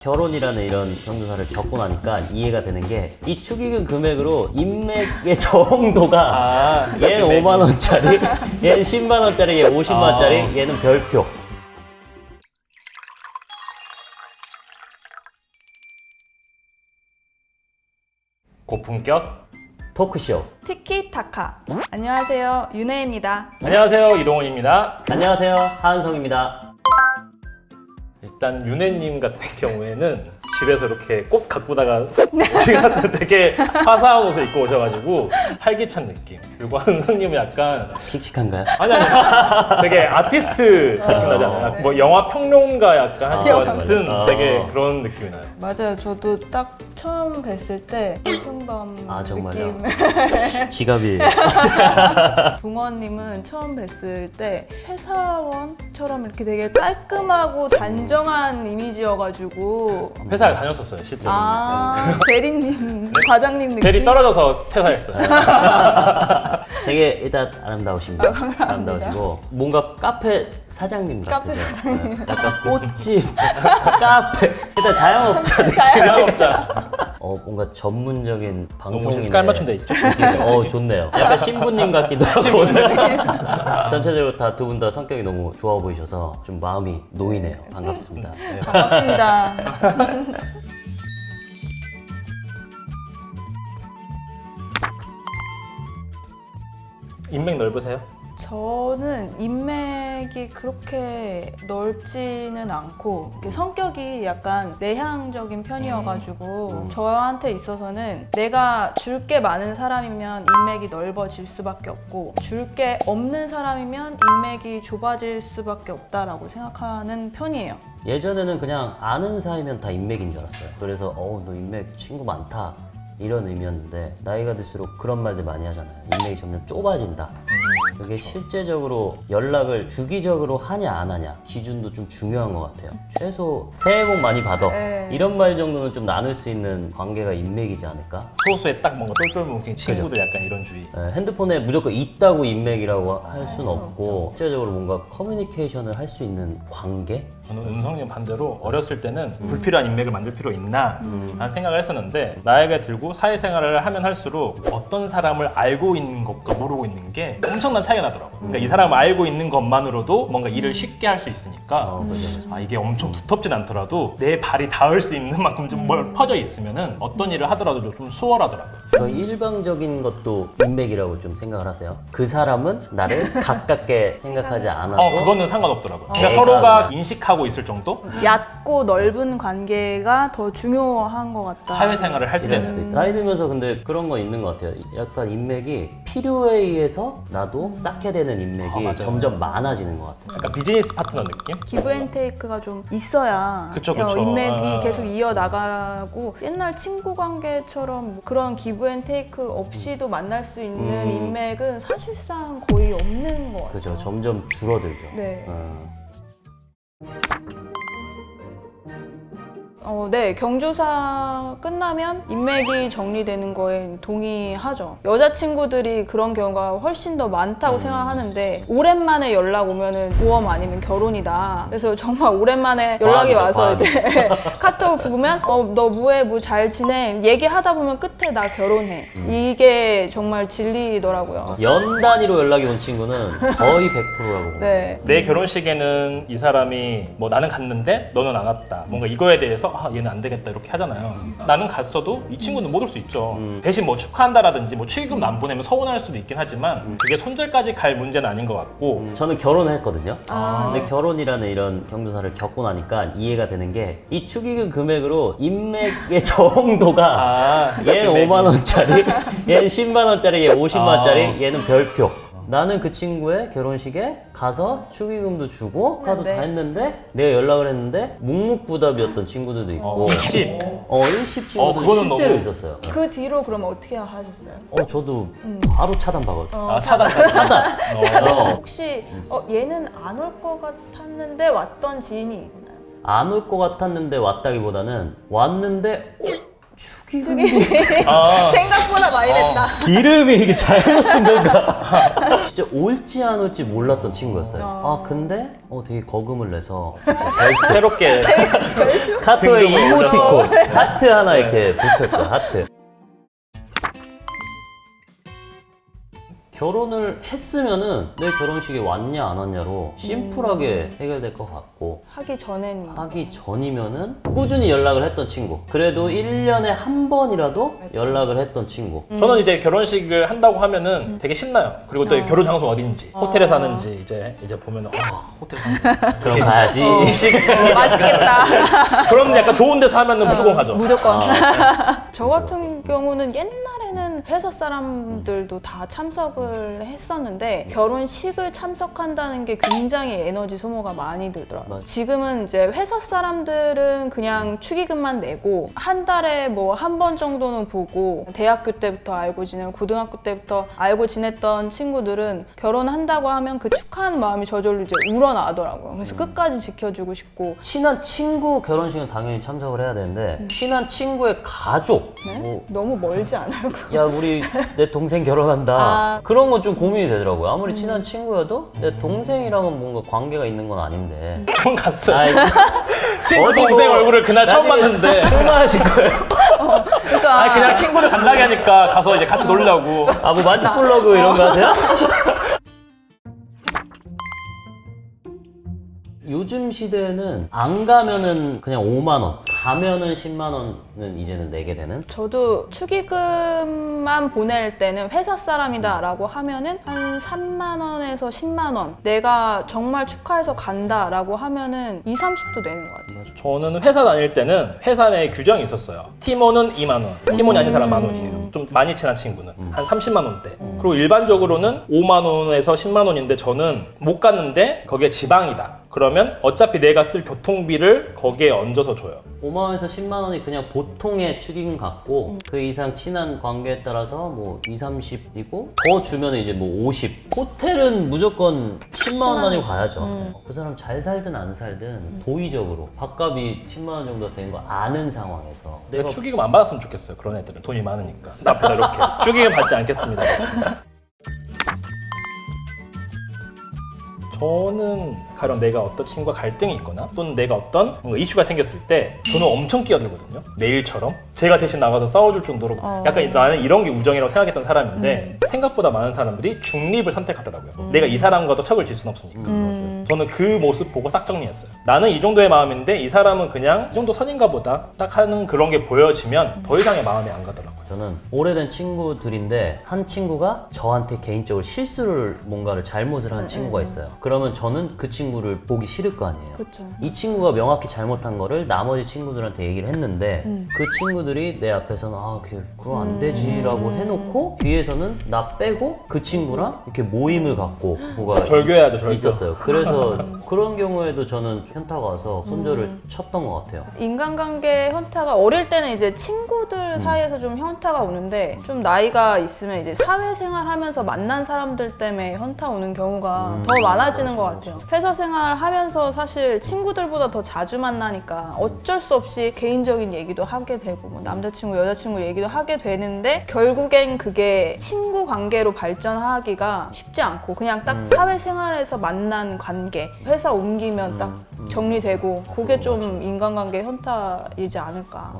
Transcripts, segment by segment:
결혼이라는 이런 경조사를 겪고 나니까 이해가 되는 게 이 축의금 금액으로 인맥의 정도가 얘는 5만 원짜리, 얘는 10만 원짜리, 얘 50만 원짜리, 얘는 별표. 고품격 토크쇼. 티키타카. 안녕하세요, 윤혜입니다. 안녕하세요, 이동훈입니다. 안녕하세요, 하은성입니다. 일단 윤혜님 같은 경우에는 집에서 이렇게 꽃 가꾸다가 우리 같은 되게 화사한 옷을 입고 오셔가지고 활기찬 느낌. 그리고 한성님은 약간 칙칙한가요? 아니 되게 아티스트 느낌 나지 않아요? 뭐 영화 평론가 약간 하실 것 같은 되게 그런 느낌이 나요. 맞아요. 저도 딱 처음 뵀을 때 오승범 정말요? 느낌. 지갑이에요. 동원님은 처음 뵀을 때 회사원처럼 이렇게 되게 깔끔하고 단정한 이미지여가지고 회사를 다녔었어요, 실제로. 대리님, 과장님 느낌? 대리 떨어져서 퇴사했어요. 되게 일단 아름다우십니다. 감사합니다. 아름다우시고 뭔가 카페 사장님 카페 같으세요. 사장님. 네. 약간 꽃집, 카페, 일단 자영업자 느낌. 자영업자. 뭔가 전문적인 너무 방송인에 깔맞춤 돼 있죠? 좋네요. 약간 신부님 같기도 하고. 전체적으로 다 두 분 다 성격이 너무 좋아 보이셔서 좀 마음이 놓이네요. 반갑습니다. 반갑습니다. 인맥 넓으세요? 저는 인맥이 그렇게 넓지는 않고 성격이 약간 내향적인 편이어가지고 저한테 있어서는 내가 줄 게 많은 사람이면 인맥이 넓어질 수밖에 없고 줄 게 없는 사람이면 인맥이 좁아질 수밖에 없다라고 생각하는 편이에요. 예전에는 그냥 아는 사이면 다 인맥인 줄 알았어요. 그래서 너 인맥 친구 많다 이런 의미였는데 나이가 들수록 그런 말들 많이 하잖아요. 인맥이 점점 좁아진다. 그게 실제적으로 연락을 주기적으로 하냐 안 하냐 기준도 좀 중요한 것 같아요. 최소 새해 복 많이 받아 이런 말 정도는 좀 나눌 수 있는 관계가 인맥이지 않을까? 소수의 딱 뭔가 똘똘 뭉친 친구들 약간 이런 주의. 핸드폰에 무조건 있다고 인맥이라고 할 수는 없고 실제적으로 뭔가 커뮤니케이션을 할 수 있는 관계? 저는 은성님 반대로 어렸을 때는 불필요한 인맥을 만들 필요 있나 라는 생각을 했었는데 나이가 들고 사회생활을 하면 할수록 어떤 사람을 알고 있는 것과 모르고 있는 게 엄청난 차이가 나더라고요. 그러니까 이 사람을 알고 있는 것만으로도 뭔가 일을 쉽게 할 수 있으니까 이게 엄청 두텁진 않더라도 내 발이 닿을 수 있는 만큼 좀 퍼져 있으면은 어떤 일을 하더라도 좀 수월하더라고요. 거의 일방적인 것도 인맥이라고 좀 생각을 하세요. 그 사람은 나를 가깝게 생각하지 않아도 그거는 상관없더라고요. 그러니까 내가 서로가 그냥 인식하고 있을 정도? 얕고 넓은 관계가 더 중요한 것 같다. 사회생활을 할 이럴 수도 때는. 있다. 나이 들면서 근데 그런 거 있는 것 같아요. 약간 인맥이 필요에 의해서 나도 쌓게 되는 인맥이 맞아요. 점점 많아지는 것 같아요. 약간 비즈니스 파트너 느낌? 기브앤테이크가 좀 있어야 그쵸. 인맥이 계속 이어나가고 옛날 친구 관계처럼 뭐 그런 기브앤테이크 없이도 만날 수 있는 인맥은 사실상 거의 없는 것 같아요. 그죠. 점점 줄어들죠. 네. 어. 네, 경조사 끝나면 인맥이 정리되는 거에 동의하죠. 여자친구들이 그런 경우가 훨씬 더 많다고 생각하는데 오랜만에 연락 오면은 보험 아니면 결혼이다. 그래서 정말 오랜만에 연락이 과학이죠, 와서 과학이죠. 이제 카톡을 보면 너 뭐해? 뭐 잘 지내? 얘기하다 보면 끝에 나 결혼해. 이게 정말 진리더라고요. 연 단위로 연락이 온 친구는 거의 100%라고. 네. 내 결혼식에는 이 사람이 뭐 나는 갔는데 너는 안 왔다. 뭔가 이거에 대해서 얘는 안 되겠다 이렇게 하잖아요. 나는 갔어도 이 친구는 못 올 수 있죠. 대신 뭐 축하한다라든지 뭐 축의금 안 보내면 서운할 수도 있긴 하지만 그게 손절까지 갈 문제는 아닌 것 같고 저는 결혼을 했거든요. 아. 근데 결혼이라는 이런 경조사를 겪고 나니까 이해가 되는 게 이 축의금 금액으로 인맥의 정도가 얘는 5만 원짜리, 얘는 10만 원짜리, 얘 50만 원짜리, 얘는 별표. 나는 그 친구의 결혼식에 가서 축의금도 주고 카드 다 했는데 내가 연락을 했는데 묵묵부답이었던 친구들도 있고 일십. 일십 친구도 그거는 실제로 너무- 있었어요. 그 뒤로 그럼 어떻게 하셨어요? 저도 바로 차단 받았죠. 차단. 차단. 혹시 얘는 안 올 것 같았는데 왔던 지인이 있나요? 안 올 것 같았는데 왔다기보다는 왔는데 생각보다 많이 됐다. 이름이 이게 잘못 쓴 건가? 진짜 올지 안 올지 몰랐던 친구였어요. 아 근데 되게 거금을 내서 새롭게 카톡에 등급을 이모티콘 하트 하나 이렇게 붙였죠. 하트. 결혼을 했으면은 내 결혼식에 왔냐 안 왔냐로 심플하게 해결될 것 같고, 하기 전엔 하기 전이면은 꾸준히 연락을 했던 친구, 그래도 1년에 한 번이라도 연락을 했던 친구. 저는 이제 결혼식을 한다고 하면은 되게 신나요. 그리고 또 결혼 장소 어딘지, 호텔에 사는지 이제 보면은 호텔 사는 그럼 가야지. 맛있겠다. 그럼 약간 좋은 데서 하면은 무조건 가죠. 무조건. 저 같은 경우는 옛날에는 회사 사람들도 다 참석을 했었는데 결혼식을 참석한다는 게 굉장히 에너지 소모가 많이 들더라고요. 맞아. 지금은 이제 회사 사람들은 그냥 축의금만 내고 한 달에 뭐 한 번 정도는 보고, 대학교 때부터 알고 지내고 고등학교 때부터 알고 지냈던 친구들은 결혼한다고 하면 그 축하하는 마음이 저절로 이제 우러나더라고요. 그래서 끝까지 지켜주고 싶고. 친한 친구 결혼식은 당연히 참석을 해야 되는데 친한 친구의 가족, 뭐, 너무 멀지 않아요? 그거? 야 우리 내 동생 결혼한다, 아. 그런 건 좀 고민이 되더라고요. 아무리 친한 친구여도 내 동생이랑은 뭔가 관계가 있는 건 아닌데. 좀 갔어요. 아이, 친구 어디 동생 뭐 얼굴을 그날 처음 나중에 봤는데 출마하실 거예요? 그러니까 아니 그냥 친구를 간다게 하니까 가서 이제 같이 놀려고. 아 뭐 맛집 블로그 이런 거 하세요? 요즘 시대에는 안 가면은 그냥 5만 원, 가면은 10만 원은 이제는 내게 되는. 저도 축의금만 보낼 때는 회사 사람이다 라고 하면은 한 3만 원에서 10만 원, 내가 정말 축하해서 간다 라고 하면은 2, 30도 내는 것 같아요. 저는 회사 다닐 때는 회사 내에 규정이 있었어요. 팀원은 2만 원, 팀원이 아닌 사람 만 원이에요. 좀 많이 친한 친구는 한 30만 원대. 그리고 일반적으로는 5만 원에서 10만 원인데 저는 못 갔는데 거기에 지방이다. 그러면 어차피 내가 쓸 교통비를 거기에 얹어서 줘요. 5만 원에서 10만 원이 그냥 보통의 축의금 같고 그 이상 친한 관계에 따라서 뭐 2, 30이고 더 주면 이제 뭐 50. 호텔은 무조건 10만 원 단위로 가야죠. 그 사람 잘 살든 안 살든 도의적으로 밥값이 10만 원 정도 되는 거 아는 상황에서 내가 축의금 안 받았으면 좋겠어요. 그런 애들은 돈이 많으니까. 앞에다 이렇게 축의금 받지 않겠습니다. 저는 가령 내가 어떤 친구와 갈등이 있거나 또는 내가 어떤 뭔가 이슈가 생겼을 때 저는 엄청 끼어들거든요. 내일처럼 제가 대신 나가서 싸워줄 정도로 약간 나는 이런 게 우정이라고 생각했던 사람인데 생각보다 많은 사람들이 중립을 선택하더라고요. 내가 이 사람과도 척을 질 순 없으니까. 저는 그 모습 보고 싹 정리했어요. 나는 이 정도의 마음인데 이 사람은 그냥 이 정도 선인가 보다 딱 하는 그런 게 보여지면 더 이상의 마음이 안 가더라고요. 저는 오래된 친구들인데 한 친구가 저한테 개인적으로 실수를 뭔가를 잘못을 한 친구가 있어요. 그러면 저는 그 친구를 보기 싫을 거 아니에요. 그렇죠. 이 친구가 명확히 잘못한 거를 나머지 친구들한테 얘기를 했는데 그 친구들이 내 앞에서는 그럼 안 되지라고 해놓고 뒤에서는 나 빼고 그 친구랑 이렇게 모임을 갖고 뭐가 절교해야죠, 절교. 있었어요. 그래서 그런 경우에도 저는 현타가 와서 손절을 쳤던 것 같아요. 인간관계 현타가 어릴 때는 이제 친구들 사이에서 좀 현타가 오는데 좀 나이가 있으면 이제 사회생활 하면서 만난 사람들 때문에 현타 오는 경우가 더 많아지는 것 같아요. 회사 생활 하면서 사실 친구들보다 더 자주 만나니까 어쩔 수 없이 개인적인 얘기도 하게 되고 뭐 남자친구, 여자친구 얘기도 하게 되는데 결국엔 그게 친구 관계로 발전하기가 쉽지 않고 그냥 딱 사회생활에서 만난 관계, 회사 옮기면 딱 정리되고 그게 좀 인간관계 현타이지 않을까.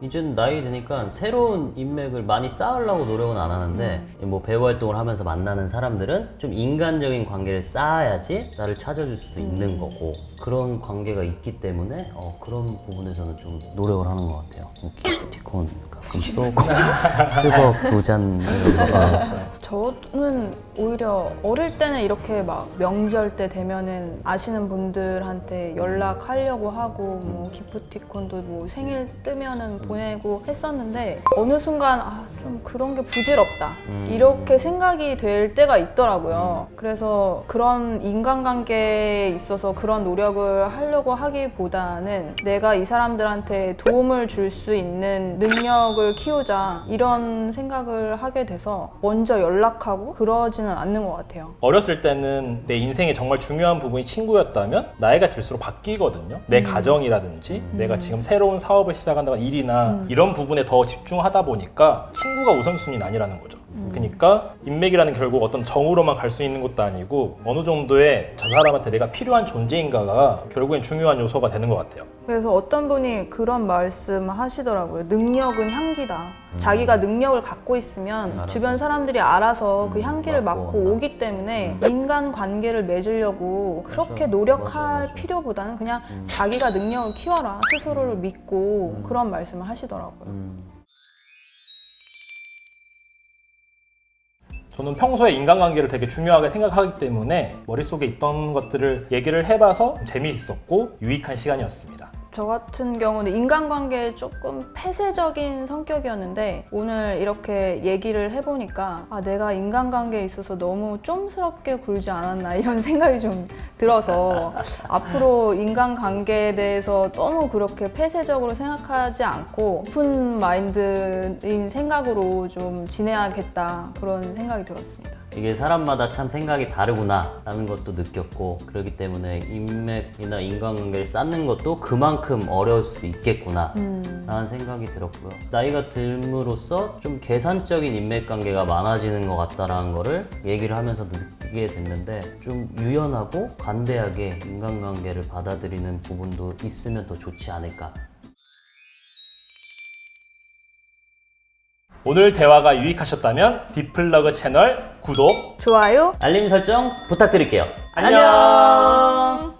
이제는 나이 드니까 새로운 인맥을 많이 쌓으려고 노력은 안 하는데 뭐 배우 활동을 하면서 만나는 사람들은 좀 인간적인 관계를 쌓아야지 나를 찾아줄 수도 있는 거고 그런 관계가 있기 때문에 그런 부분에서는 좀 노력을 하는 것 같아요. 기프티콘 가끔 쏘고 스벅 2잔 이런 거. 저는 오히려 어릴 때는 이렇게 막 명절 때 되면은 아시는 분들한테 연락하려고 하고 뭐 기프티콘도 뭐 생일 뜨면은 보내고 했었는데 어느 순간 좀 그런 게 부질없다 이렇게 생각이 될 때가 있더라고요. 그래서 그런 인간관계에 있어서 그런 노력을 하려고 하기보다는 내가 이 사람들한테 도움을 줄 수 있는 능력을 키우자 이런 생각을 하게 돼서 먼저 연락하고 그러지는 않는 것 같아요. 어렸을 때는 내 인생에 정말 중요한 부분이 친구였다면 나이가 들수록 바뀌거든요. 내 가정이라든지 내가 지금 새로운 사업을 시작한다거나 일이나 이런 부분에 더 집중하다 보니까 친구가 우선순위는 아니라는 거죠. 그러니까 인맥이라는 결국 어떤 정으로만 갈 수 있는 것도 아니고 어느 정도의 저 사람한테 내가 필요한 존재인가가 결국엔 중요한 요소가 되는 것 같아요. 그래서 어떤 분이 그런 말씀 하시더라고요. 능력은 향기다. 자기가 능력을 갖고 있으면 알아서. 주변 사람들이 알아서 그 향기를 맡고 맡고 온다. 오기 때문에 인간 관계를 맺으려고 그렇게 노력할 맞아. 필요보다는 그냥 자기가 능력을 키워라. 스스로를 믿고 그런 말씀을 하시더라고요. 저는 평소에 인간관계를 되게 중요하게 생각하기 때문에 머릿속에 있던 것들을 얘기를 해봐서 재미있었고 유익한 시간이었습니다. 저 같은 경우는 인간관계에 조금 폐쇄적인 성격이었는데 오늘 이렇게 얘기를 해보니까 내가 인간관계에 있어서 너무 쫌스럽게 굴지 않았나 이런 생각이 좀 들어서 앞으로 인간관계에 대해서 너무 그렇게 폐쇄적으로 생각하지 않고 오픈 마인드인 생각으로 좀 지내야겠다 그런 생각이 들었습니다. 이게 사람마다 참 생각이 다르구나 라는 것도 느꼈고 그렇기 때문에 인맥이나 인간관계를 쌓는 것도 그만큼 어려울 수도 있겠구나 라는 생각이 들었고요. 나이가 들므로써 좀 계산적인 인맥관계가 많아지는 것 같다라는 거를 얘기를 하면서 느끼게 됐는데 좀 유연하고 관대하게 인간관계를 받아들이는 부분도 있으면 더 좋지 않을까. 오늘 대화가 유익하셨다면 디플러그 채널 구독, 좋아요. 알림 설정 부탁드릴게요. 안녕.